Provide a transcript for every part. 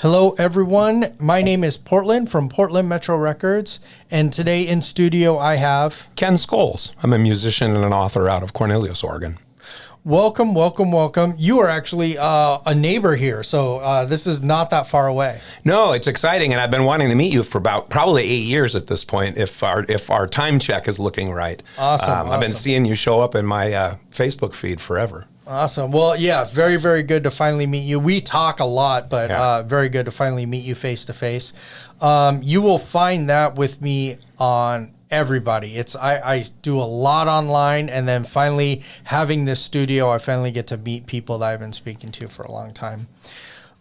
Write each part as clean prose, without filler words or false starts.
Hello, everyone. My name is Portland from Portland Metro Records, and today in studio I have... Ken Scholes. I'm a musician and an author out of Cornelius, Oregon. Welcome, welcome, welcome. You are actually a neighbor here, so this is not that far away. No, it's exciting, and I've been wanting to meet you for about probably 8 years at this point, if our time check is looking right. Awesome. I've been seeing you show up in my Facebook feed forever. Awesome. Well, yeah, very, very good to finally meet you. We talk a lot, but very good to finally meet you face to face. You will find that with me on everybody. I do a lot online, and then finally having this studio, I finally get to meet people that I've been speaking to for a long time.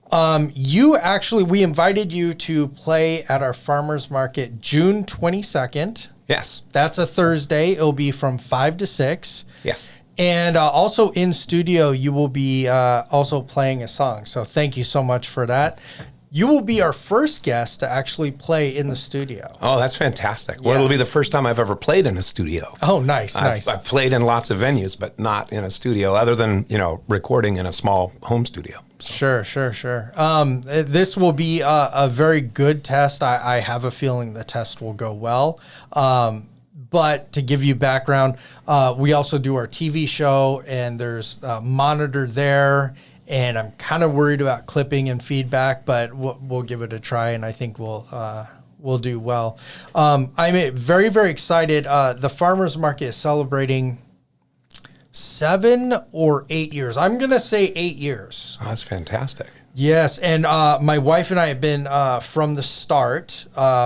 We invited you to play at our farmers market June 22nd. Yes. That's a Thursday. It'll be from 5 to 6. Yes. And also in studio, you will be also playing a song. So thank you so much for that. You will be our first guest to actually play in the studio. Oh, that's fantastic. Yeah. Well, it'll be the first time I've ever played in a studio. Oh, nice. I've played in lots of venues, but not in a studio, other than, recording in a small home studio. So. Sure. This will be a very good test. I have a feeling the test will go well. But to give you background, we also do our TV show, and there's a monitor there, and I'm kind of worried about clipping and feedback, but we'll give it a try, and I think we'll do well. I'm very, very excited. The farmers market is celebrating 7 or 8 years. I'm going to say 8 years. Oh, that's fantastic. Yes, and my wife and I have been from the start.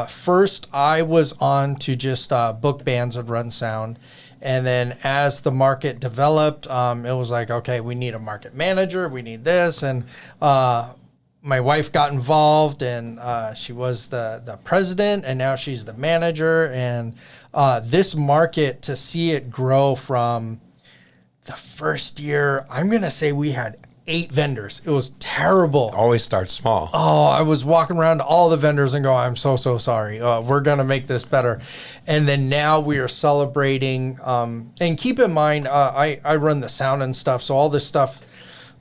First, I was on to just book bands and run sound. And then as the market developed, it was like, okay, we need a market manager. We need this. And my wife got involved, and she was the president, and now she's the manager. And this market, to see it grow from the first year, I'm going to say we had 8 vendors. It was terrible. Always start small. Oh, I was walking around to all the vendors and go, I'm so sorry. We're going to make this better. And then now we are celebrating. And keep in mind, I run the sound and stuff. So all this stuff,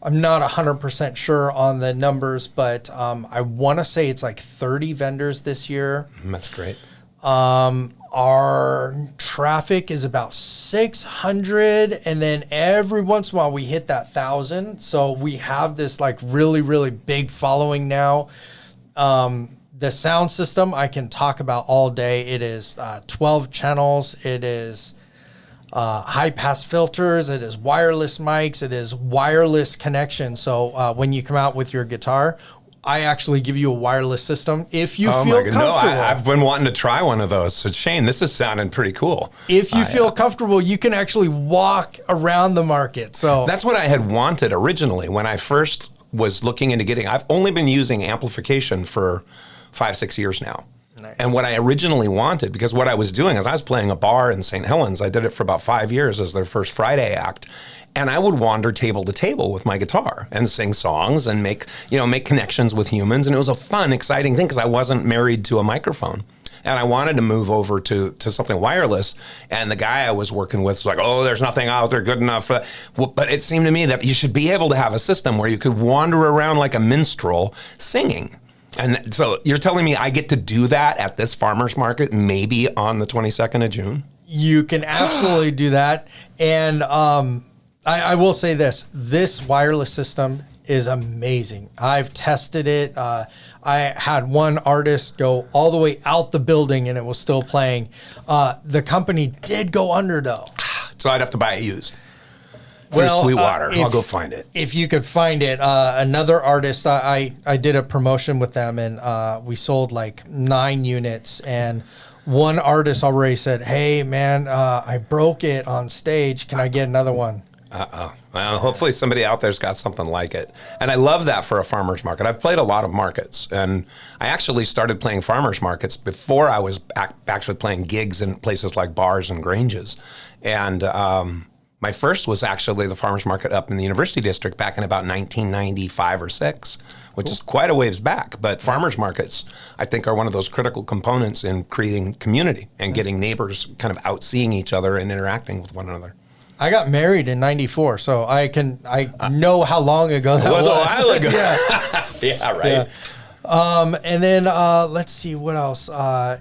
I'm not 100% sure on the numbers, but I want to say it's like 30 vendors this year. That's great. Our traffic is about 600, and then every once in a while we hit that 1,000. So we have this like really, really big following now. The sound system I can talk about all day. It is 12 channels. It is high pass filters. It is wireless mics. It is wireless connection. So when you come out with your guitar, I actually give you a wireless system if you feel comfortable. No, I've been wanting to try one of those. So Shane, this is sounding pretty cool. If you feel comfortable, you can actually walk around the market. So that's what I had wanted originally when I first was looking into getting. I've only been using amplification for 5-6 years now. Nice. And what I originally wanted, because what I was doing is I was playing a bar in St. Helens. I did it for about 5 years as their first Friday act. And I would wander table to table with my guitar and sing songs and make connections with humans. And it was a fun, exciting thing because I wasn't married to a microphone. And I wanted to move over to something wireless. And the guy I was working with was like, oh, there's nothing out there good enough for that. Well, but it seemed to me that you should be able to have a system where you could wander around like a minstrel singing. And so you're telling me I get to do that at this farmer's market, maybe on the 22nd of June? You can absolutely do that. And I will say this wireless system is amazing. I've tested it. I had one artist go all the way out the building and it was still playing. The company did go under though. So I'd have to buy it used. Through Sweetwater. I'll go find it. If you could find it. Another artist, I did a promotion with them, and we sold like 9 units. And one artist already said, hey, man, I broke it on stage. Can I get another one? Well, hopefully somebody out there's got something like it. And I love that for a farmer's market. I've played a lot of markets, and I actually started playing farmer's markets before I was actually playing gigs in places like bars and granges. And my first was actually the farmer's market up in the University District back in about 1995 or 6, which is quite a ways back. But farmer's markets, I think, are one of those critical components in creating community and getting neighbors kind of out seeing each other and interacting with one another. I got married in '94, so I know how long ago that was. It was a while ago. Yeah, right. And then let's see what else.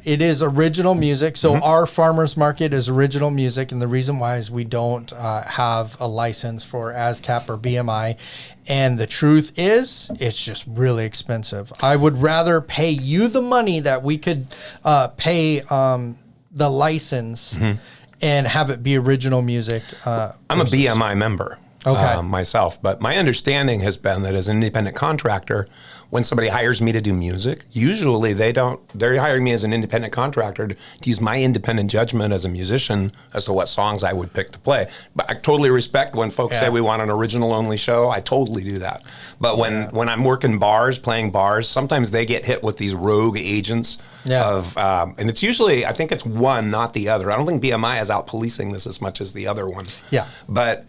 It is original music. So our farmers market is original music. And the reason why is we don't have a license for ASCAP or BMI. And the truth is, it's just really expensive. I would rather pay you the money that we could pay the license and have it be original music. I'm a BMI member myself. But my understanding has been that as an independent contractor, when somebody hires me to do music, usually they're hiring me as an independent contractor to use my independent judgment as a musician as to what songs I would pick to play. But I totally respect when folks say we want an original only show. I totally do that. But when I'm working bars, playing bars, sometimes they get hit with these rogue agents and it's usually, I think it's one, not the other. I don't think BMI is out policing this as much as the other one. Yeah. But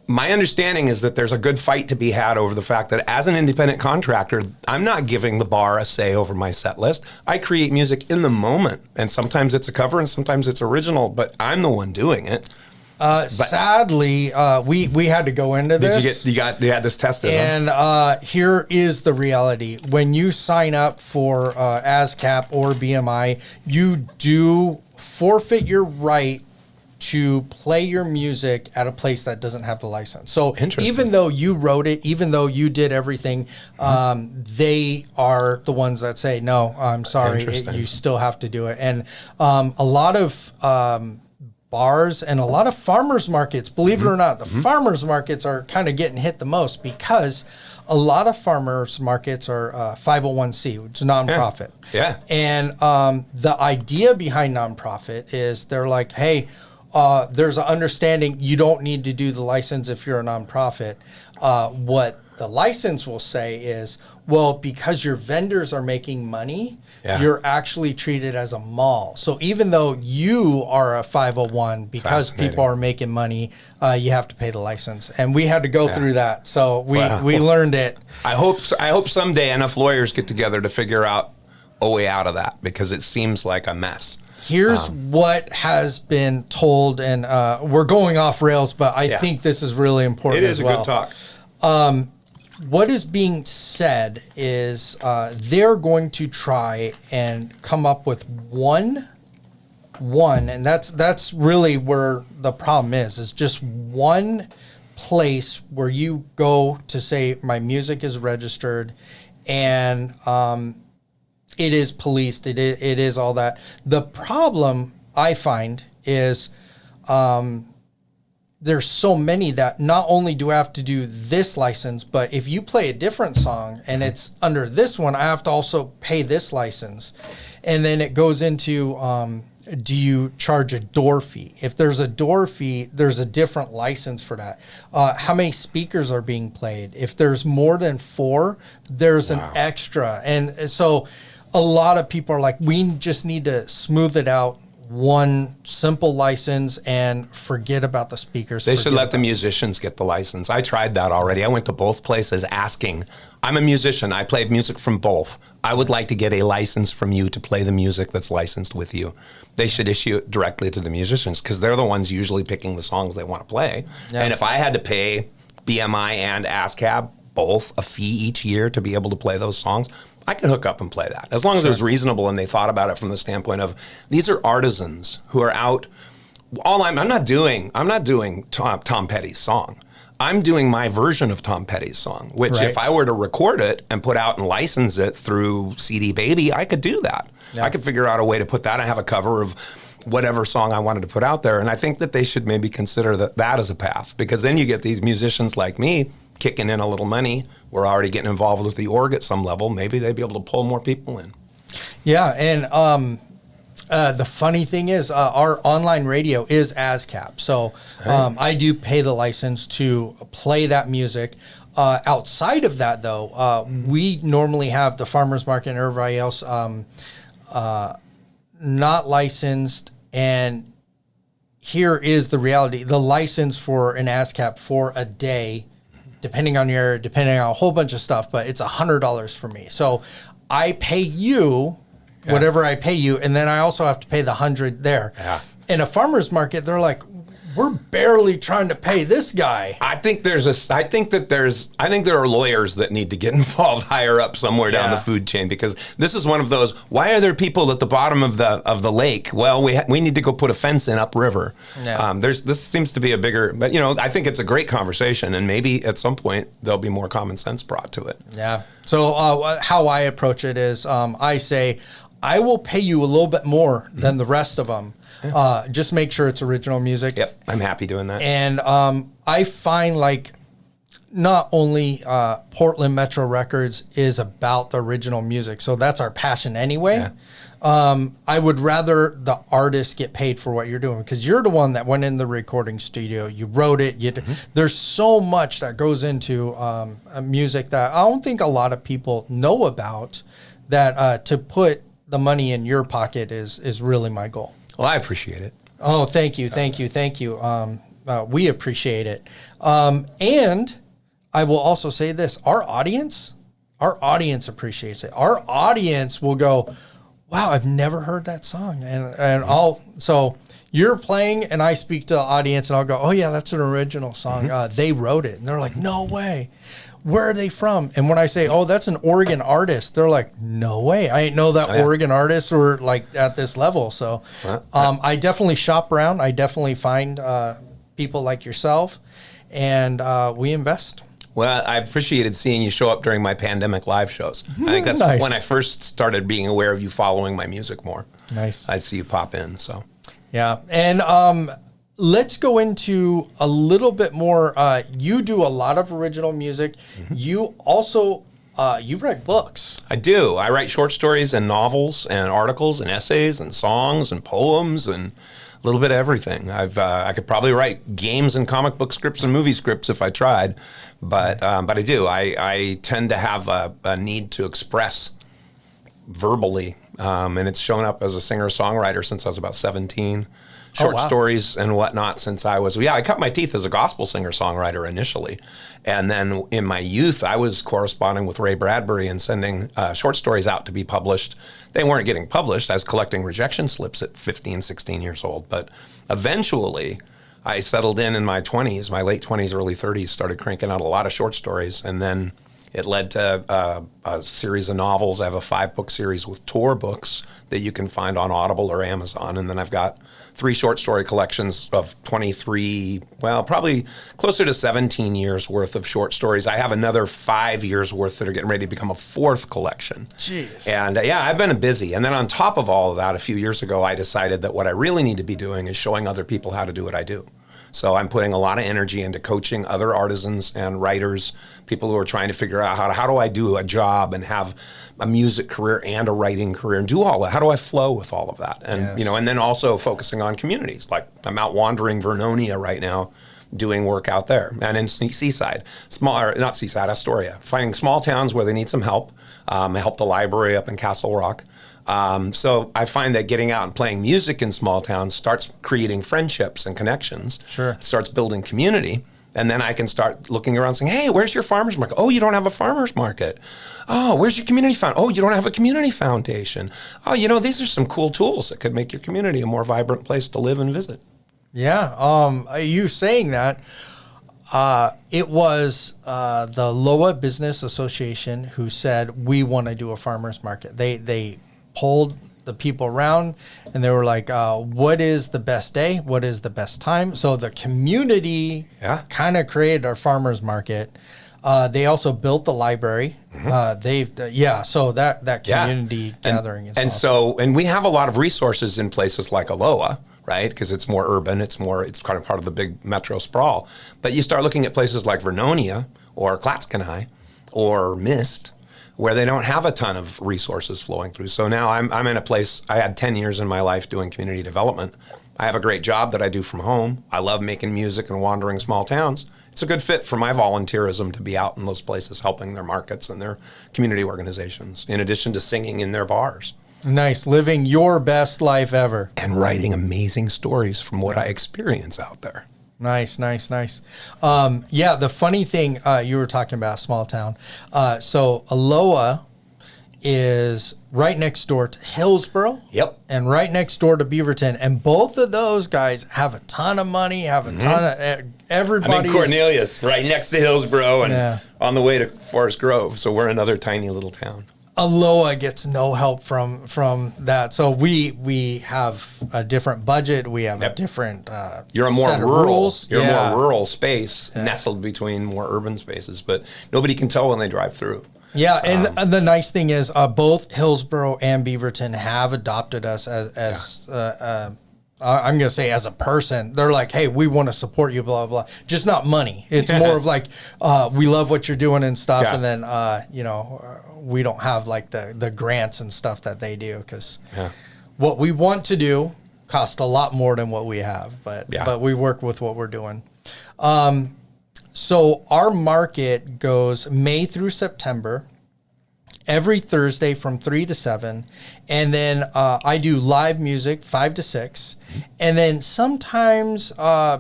my understanding is that there's a good fight to be had over the fact that as an independent contractor, I'm not giving the bar a say over my set list. I create music in the moment, and sometimes it's a cover and sometimes it's original, but I'm the one doing it. Sadly, we had to go into this. You had this tested, and here is the reality: when you sign up for ASCAP or BMI, you do forfeit your right to play your music at a place that doesn't have the license. So even though you wrote it, even though you did everything, they are the ones that say, no, I'm sorry, you still have to do it. And a lot of bars and a lot of farmers markets, believe it or not, the farmers markets are kind of getting hit the most because a lot of farmers markets are 501c, which is nonprofit. Yeah. And the idea behind nonprofit is they're like, hey, there's an understanding you don't need to do the license if you're a nonprofit. What the license will say is, well, because your vendors are making money, you're actually treated as a mall. So even though you are a 501, because people are making money, you have to pay the license. And we had to go through that. So we learned it. I hope someday enough lawyers get together to figure out a way out of that, because it seems like a mess. Here's what has been told, and we're going off rails, but I think this is really important as well. It is a good talk. What is being said is they're going to try and come up with one, and that's really where the problem is just one place where you go to say my music is registered, and it is policed. It is all that. The problem I find is there's so many that not only do I have to do this license, but if you play a different song and it's under this one, I have to also pay this license. And then it goes into, do you charge a door fee? If there's a door fee, there's a different license for that. How many speakers are being played? If there's more than 4, there's an extra. And so a lot of people are like, we just need to smooth it out, one simple license, and forget about the speakers. They should let the musicians get the license. I tried that already. I went to both places asking, I'm a musician. I play music from both. I would like to get a license from you to play the music that's licensed with you. They should issue it directly to the musicians, because they're the ones usually picking the songs they want to play. Yeah. And if I had to pay BMI and ASCAP both a fee each year to be able to play those songs, I can hook up and play that, as long as it was reasonable and they thought about it from the standpoint of these are artisans who are out. I'm not doing Tom Petty's song. I'm doing my version of Tom Petty's song, which if I were to record it and put out and license it through CD Baby, I could do that. Yeah. I could figure out a way to put that and have a cover of whatever song I wanted to put out there. And I think that they should maybe consider that as a path, because then you get these musicians like me kicking in a little money. We're already getting involved with the org at some level. Maybe they'd be able to pull more people in. Yeah, and the funny thing is our online radio is ASCAP. So I do pay the license to play that music. Outside of that, though, we normally have the farmers market and everybody else not licensed. And here is the reality. The license for an ASCAP for a day, depending on a whole bunch of stuff, but it's $100 for me. So I pay you whatever I pay you, and then I also have to pay the $100 there. Yeah. In a farmer's market, they're like, we're barely trying to pay this guy. I think there are lawyers that need to get involved higher up somewhere down the food chain, because this is one of those, why are there people at the bottom of the lake? Well, we need to go put a fence in upriver. Yeah. This seems to be a bigger, but I think it's a great conversation, and maybe at some point there'll be more common sense brought to it. Yeah. So how I approach it is I say, I will pay you a little bit more than the rest of them. Just make sure it's original music. Yep, I'm happy doing that. And I find like not only Portland Metro Records is about the original music, so that's our passion anyway. Yeah. I would rather the artist get paid for what you're doing, because you're the one that went in the recording studio, you wrote it. There's so much that goes into music that I don't think a lot of people know about, that to put the money in your pocket is really my goal. Well, I appreciate it. Oh, thank you. We appreciate it. And I will also say this, our audience appreciates it. Our audience will go, wow, I've never heard that song. So you're playing and I speak to the audience and I'll go, oh yeah, that's an original song. They wrote it. And they're like, no way. Where are they from? And when I say, oh, that's an Oregon artist, they're like, no way. I didn't know that Oregon artists were like at this level. So I definitely shop around. I definitely find people like yourself, and we invest. Well, I appreciated seeing you show up during my pandemic live shows. I think that's nice. When I first started being aware of you following my music more. Nice. I'd see you pop in. So yeah. And let's go into a little bit more. You do a lot of original music. You also you write books. I do. I write short stories and novels and articles and essays and songs and poems and a little bit of everything. I could probably write games and comic book scripts and movie scripts if I tried, but I do. I tend to have a need to express verbally, and it's shown up as a singer-songwriter since I was about 17. Short stories and whatnot since I cut my teeth as a gospel singer-songwriter initially. And then in my youth, I was corresponding with Ray Bradbury and sending short stories out to be published. They weren't getting published. I was collecting rejection slips at 15, 16 years old. But eventually, I settled in my 20s, my late 20s, early 30s, started cranking out a lot of short stories. And then it led to a series of novels. I have a 5-book series with tour books that you can find on Audible or Amazon. And then I've got 3 short story collections of 23, well, probably closer to 17 years worth of short stories. I have another 5 years worth that are getting ready to become a 4th collection. Jeez. And I've been busy. And then on top of all of that, a few years ago, I decided that what I really need to be doing is showing other people how to do what I do. So I'm putting a lot of energy into coaching other artisans and writers, people who are trying to figure out how do I do a job and have a music career and a writing career and do all that. How do I flow with all of that? And and then also focusing on communities. Like I'm out wandering Vernonia right now, doing work out there, and in Seaside, not Seaside, Astoria, finding small towns where they need some help. I helped the library up in Castle Rock. So I find that getting out and playing music in small towns starts creating friendships and connections. Sure. Starts building community. And then I can start looking around saying, hey, where's your farmer's market? Oh, you don't have a farmer's market. Oh, where's your community foundation? Oh, you don't have a community foundation. Oh, these are some cool tools that could make your community a more vibrant place to live and visit. Yeah. You saying that, it was the Aloha Business Association who said, we want to do a farmer's market. They polled the people around and they were like, what is the best day? What is the best time? So the community kind of created our farmer's market. They also built the library. So that community gathering is awesome. And we have a lot of resources in places like Aloha, right? Because it's more urban, it's kind of part of the big metro sprawl. But you start looking at places like Vernonia or Klatskanai or Mist, where they don't have a ton of resources flowing through. So now I'm in a place, I had 10 years in my life doing community development. I have a great job that I do from home. I love making music and wandering small towns. It's a good fit for my volunteerism to be out in those places helping their markets and their community organizations, in addition to singing in their bars. Nice, living your best life ever. And writing amazing stories from what I experience out there. Nice. The funny thing, you were talking about a small town. So Aloha is right next door to Hillsboro. Yep. And right next door to Beaverton. And both of those guys have a ton of money, have a ton of everybody. I'm in Cornelius, right next to Hillsboro and on the way to Forest Grove. So we're another tiny little town. Aloha gets no help from that. So we have a different budget. We have a different you're a more set of rural rules. You're a more rural space nestled between more urban spaces, but nobody can tell when they drive through. Yeah, and the nice thing is both Hillsboro and Beaverton have adopted us as I'm going to say as a person. They're like, hey, we want to support you, blah, blah, blah. Just not money. It's more of like, we love what you're doing and stuff. And then, we don't have like the grants and stuff that they do because what we want to do costs a lot more than what we have. But we work with what we're doing. So our market goes May through September, every Thursday from 3 to 7. And then I do live music 5 to 6. And then sometimes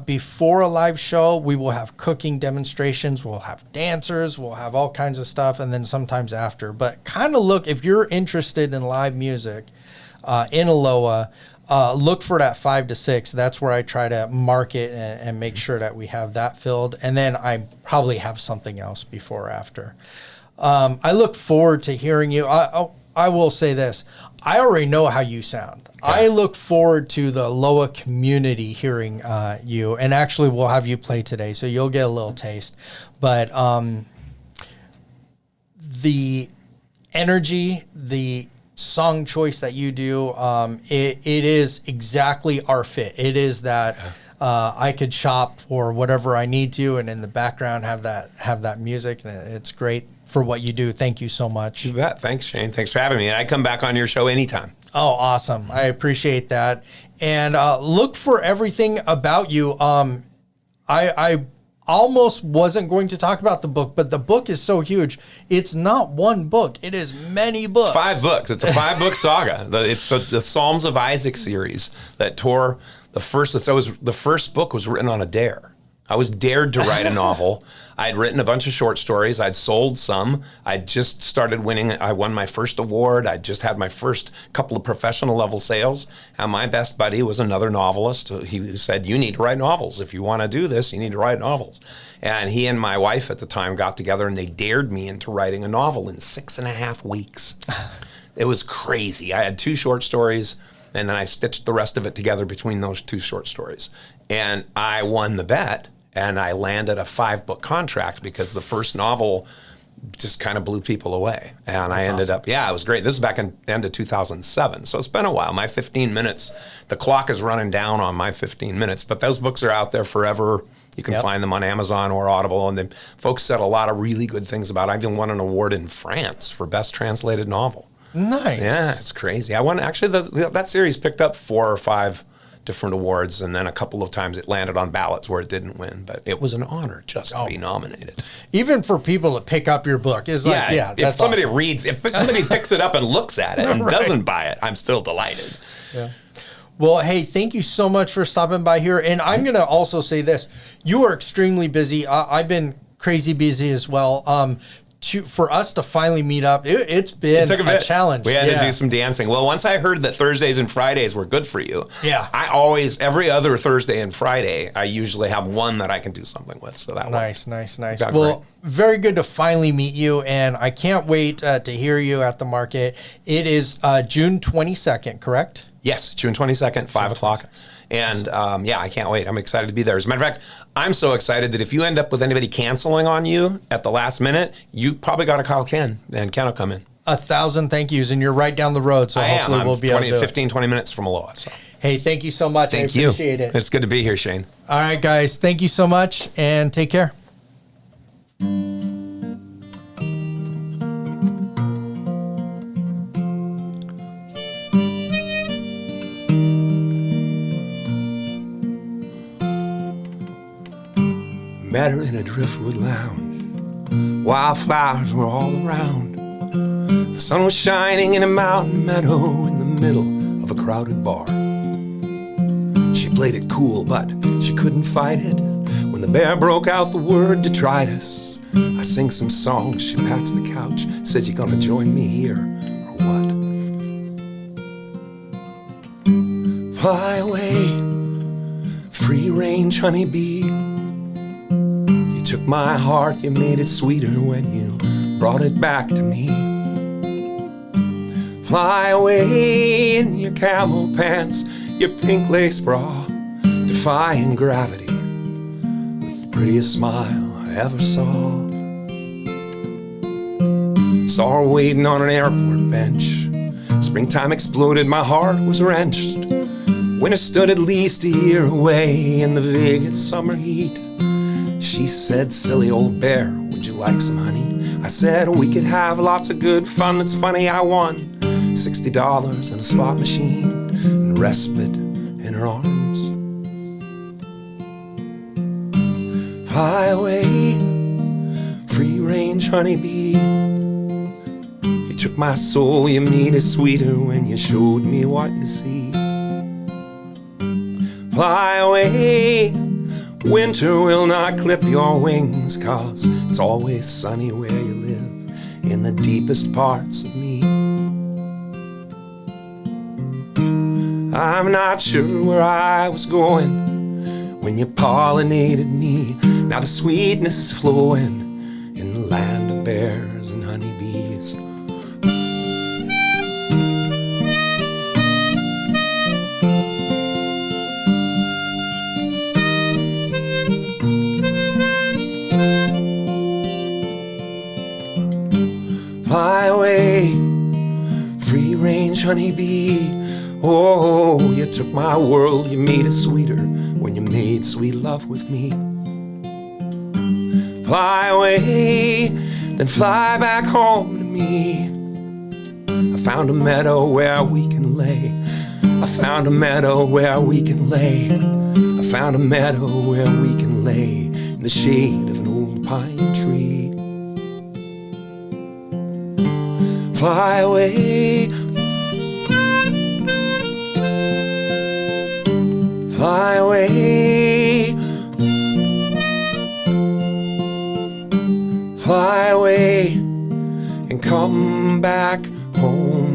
before a live show, we will have cooking demonstrations. We'll have dancers. We'll have all kinds of stuff. And then sometimes after. But kind of look, if you're interested in live music in Aloha, look for that 5 to 6. That's where I try to market and make sure that we have that filled. And then I probably have something else before or after. I look forward to hearing you. I will say this. I already know how you sound. Yeah. I look forward to the Aloha community hearing you. And actually, we'll have you play today, so you'll get a little taste. But the energy, the song choice that you do, it is exactly our fit. It is that I could shop for whatever I need to, and in the background have that music, and it's great for what you do. Thank you so much. You bet. Thanks, Shane. Thanks for having me. And I come back on your show anytime. Oh, awesome. I appreciate that. And look for everything about you. I almost wasn't going to talk about the book, but the book is so huge. It's not one book. It is many books. It's 5 books. It's a 5-book saga. It's the Psalms of Isaac series that tore the first. The first book was written on a dare. I was dared to write a novel. I had written a bunch of short stories. I'd sold some. I'd just started winning. I won my first award. I just had my first couple of professional level sales. And my best buddy was another novelist. He said, you need to write novels. If you want to do this, you need to write novels. And he and my wife at the time got together and they dared me into writing a novel in 6.5 weeks. It was crazy. I had 2 short stories and then I stitched the rest of it together between those 2 short stories. And I won the bet. And I landed a 5-book contract because the first novel just kind of blew people away. And I ended up, it was great. This is back in the end of 2007. So it's been a while. My 15 minutes, the clock is running down on my 15 minutes. But those books are out there forever. You can find them on Amazon or Audible. And the folks said a lot of really good things about it. I even won an award in France for Best Translated Novel. Nice. Yeah, it's crazy. I won, actually, that series picked up 4 or 5 different awards, and then a couple of times it landed on ballots where it didn't win, but it was an honor just to be nominated. Even for people to pick up your book is like, if somebody if somebody picks it up and looks at it and doesn't buy it, I'm still delighted. Yeah. Well, hey, thank you so much for stopping by here. And I'm going to also say this. You are extremely busy. I've been crazy busy as well. For us to finally meet up, it's been a challenge. We had to do some dancing. Well, once I heard that Thursdays and Fridays were good for you, I always, every other Thursday and Friday, I usually have one that I can do something with. So that nice. Well, very good to finally meet you, and I can't wait to hear you at the market. It is June 22nd, correct? Yes, June 22nd, 5 o'clock. And I can't wait. I'm excited to be there. As a matter of fact, I'm so excited that if you end up with anybody canceling on you at the last minute, you probably got to call Ken, and Ken will come in. 1,000 thank yous, and you're right down the road, so hopefully we'll be able to 15, 20 minutes from Aloha. So. Hey, thank you so much. Thank you. I appreciate it. It's good to be here, Shane. All right, guys. Thank you so much, and take care. Met her in a driftwood lounge. Wildflowers were all around. The sun was shining in a mountain meadow in the middle of a crowded bar. She played it cool, but she couldn't fight it. When the bear broke out the word detritus, I sing some songs, she pats the couch, says, you gonna join me here or what? Fly away, free-range honeybee. You took my heart, you made it sweeter when you brought it back to me. Fly away in your camel pants, your pink lace bra, defying gravity with the prettiest smile I ever saw. Saw her waiting on an airport bench. Springtime exploded, my heart was wrenched. Winter stood at least a year away in the Vegas summer heat. She said, silly old bear, would you like some honey? I said, we could have lots of good fun. That's funny, I won $60 in a slot machine and respite in her arms. Fly away, free-range honeybee. You took my soul, you made it sweeter when you showed me what you see. Fly away, winter will not clip your wings, 'cause it's always sunny where you live, in the deepest parts of me. I'm not sure where I was going when you pollinated me. Now the sweetness is flowing in the land of bears and honeybees. Fly away, free-range honeybee. Oh, you took my world, you made it sweeter when you made sweet love with me. Fly away, then fly back home to me. I found a meadow where we can lay. I found a meadow where we can lay. I found a meadow where we can lay in the shade of an old pine tree. Fly away, fly away, fly away, and come back home